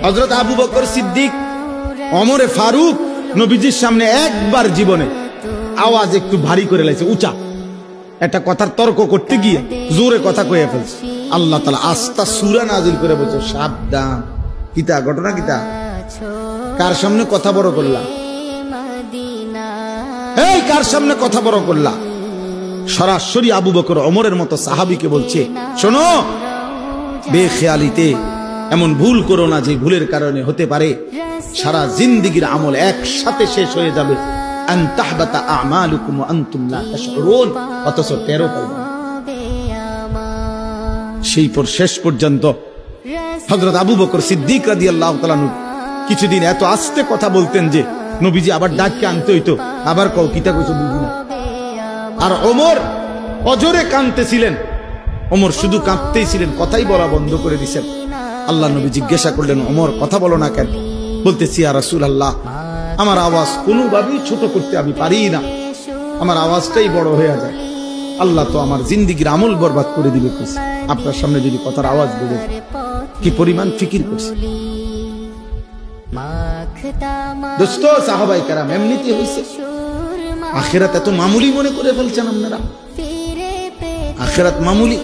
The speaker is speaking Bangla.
হযরত আবু বকর সিদ্দিক, ওমরে ফারুক নবীজির সামনে একবার জীবনে আওয়াজ একটু ভারী করে লাইছে, উঁচা একটা কথার তর্ক করতে গিয়ে জোরে কথা কয়ে ফেলছে। আল্লাহ তাআলা আস্তা সূরা নাজিল করে বলছে, সাবধান। কিতা ঘটনা কিতা? কার সামনে কথা বড় করলা? এই কার সামনে কথা বড় করলা? সরাসরি আবু বকর ওমরের মতো সাহাবীকে বলছে, শোনো, বেখেয়ালিতে এমন ভুল করো না যে ভুলের কারণে হতে পারে সারা জিন্দেগীর আমল একসাথে শেষ হয়ে যাবে। আন তাহবাতা আমালুকুম ওয়া আনতুম লা তাশউরুন, অথচ টেরও পাইবে না। সেই পর শেষ পর্যন্ত হযরত আবু বকর সিদ্দিক রাদিয়াল্লাহু তাআলা কিছুদিন এত আস্তে কথা বলতেন যে নবীজি আবার ডাককে আনতে হইতো, আবার কও কিতা কইছো বুঝি না। আর ওমর অজরে কাঁদতেছিলেন, ওমর শুধু কাঁদতেই ছিলেন, কথাই বলা বন্ধ করে দিয়েছেন। আল্লাহ নবী জিজ্ঞাসা করলেন, ওমর কথা বলো না কেন? বলতেছি, ইয়া রাসূলুল্লাহ, আমার আওয়াজ কোনোভাবেই ছোট করতে আমি পারি না, আমার আওয়াজটাই বড় হয়ে যায়। আল্লাহ তো আমার জিন্দেগীর আমল বরবাদ করে দিবে, আপনার সামনে যদি কথার আওয়াজ বেড়ে কি পরিমাণ ফিকির করছে। দোস্ত, সাহাবায়ে কেরাম এমনিতে হইছে। আখিরাত এত মামুলি মনে করে ফেলছেন আপনারা? আখিরাত মামুলি?